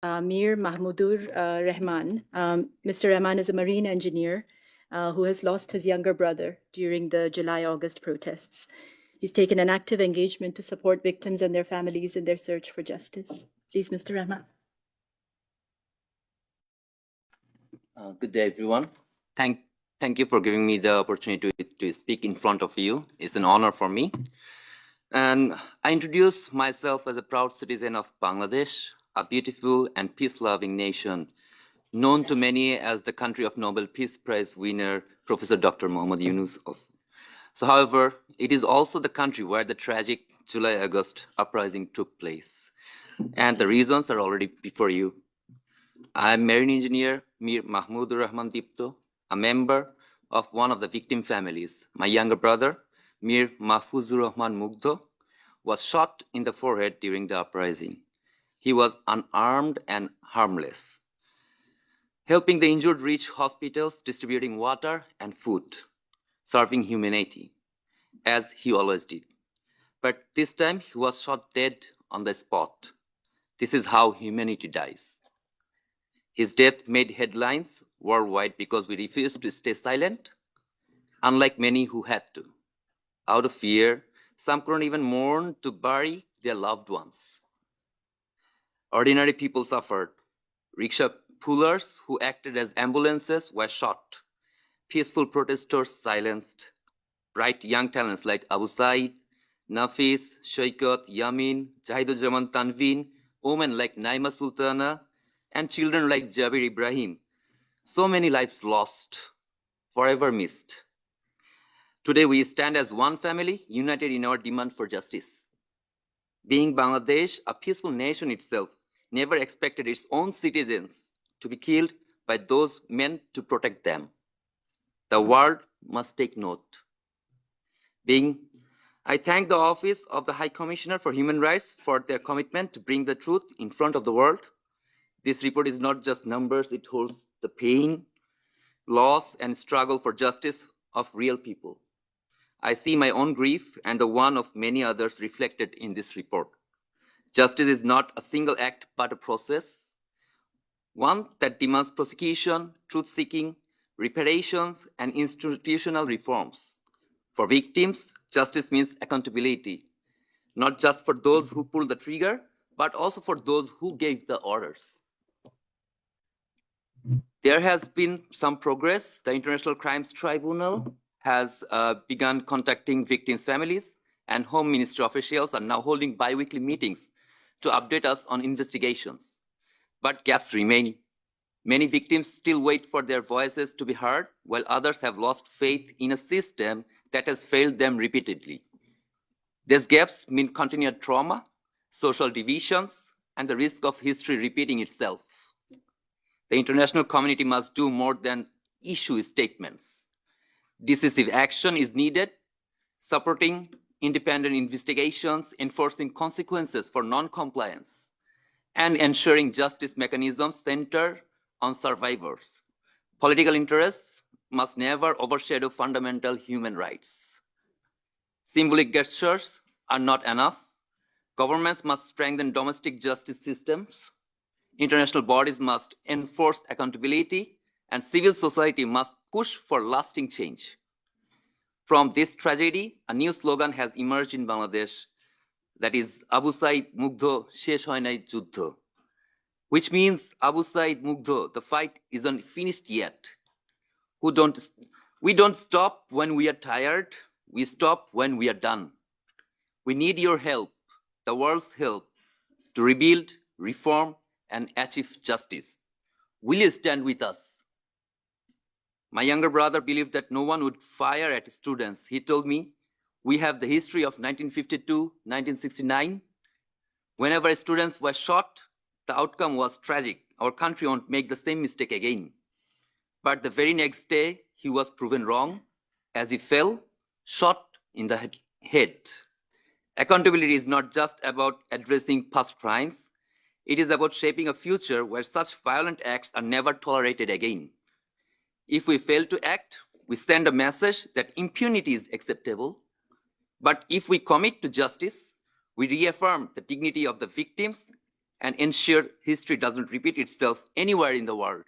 Mir Mahmudur Rahman. Mr. Rahman is a marine engineer who has lost his younger brother during the July-August protests. He's taken an active engagement to support victims and their families in their search for justice. Please, Mr. Rahman. Good day, everyone. Thank you for giving me the opportunity to speak in front of you. It's an honor for me. And I introduce myself as a proud citizen of Bangladesh, a beautiful and peace-loving nation, known to many as the country of Nobel Peace Prize winner, Professor Dr. Muhammad Yunus. So, however, it is also the country where the tragic July-August uprising took place. And the reasons are already before you. I'm marine engineer Mir Mahmudur Rahman Dipto, a member of one of the victim families. My younger brother, Mir Mahfuzur Rahman Mugdho, was shot in the forehead during the uprising. He was unarmed and harmless, helping the injured reach hospitals, distributing water and food, serving humanity, as he always did. But this time, he was shot dead on the spot. This is how humanity dies. His death made headlines worldwide because we refused to stay silent, unlike many who had to. Out of fear, some couldn't even mourn to bury their loved ones. Ordinary people suffered. Rickshaw pullers who acted as ambulances were shot. Peaceful protesters silenced. Bright young talents like Abu Said, Nafis, Shaikat, Yamin, Jahiduzzaman Tanveen, women like Naima Sultana, and children like Jabir Ibrahim. So many lives lost, forever missed. Today we stand as one family, united in our demand for justice. Being Bangladesh, a peaceful nation itself, never expected its own citizens to be killed by those meant to protect them. The world must take note. I thank the Office of the High Commissioner for Human Rights for their commitment to bring the truth in front of the world. This report is not just numbers, it holds the pain, loss, and struggle for justice of real people. I see my own grief and the one of many others reflected in this report. Justice is not a single act, but a process, one that demands prosecution, truth-seeking, reparations, and institutional reforms. For victims, justice means accountability, not just for those who pulled the trigger, but also for those who gave the orders. There has been some progress. The International Crimes Tribunal has begun contacting victims' families, and Home Ministry officials are now holding bi-weekly meetings to update us on investigations. But gaps remain. Many victims still wait for their voices to be heard, while others have lost faith in a system that has failed them repeatedly. These gaps mean continued trauma, social divisions, and the risk of history repeating itself. The international community must do more than issue statements. Decisive action is needed, supporting independent investigations, enforcing consequences for non-compliance, and ensuring justice mechanisms center on survivors. Political interests must never overshadow fundamental human rights. Symbolic gestures are not enough. Governments must strengthen domestic justice systems. International bodies must enforce accountability, and civil society must push for lasting change. From this tragedy, a new slogan has emerged in Bangladesh, that is Abu Said Mugdho Shesh Hoy Nai Juddho, which means Abu Said Mugdho, the fight isn't finished yet. We don't stop when we are tired, we stop when we are done. We need your help, the world's help, to rebuild, reform, and achieve justice. Will you stand with us? My younger brother believed that no one would fire at students. He told me, we have the history of 1952, 1969. Whenever students were shot, the outcome was tragic. Our country won't make the same mistake again. But the very next day, he was proven wrong as he fell, shot in the head. Accountability is not just about addressing past crimes. It is about shaping a future where such violent acts are never tolerated again. If we fail to act, we send a message that impunity is acceptable. But if we commit to justice, we reaffirm the dignity of the victims and ensure history doesn't repeat itself anywhere in the world.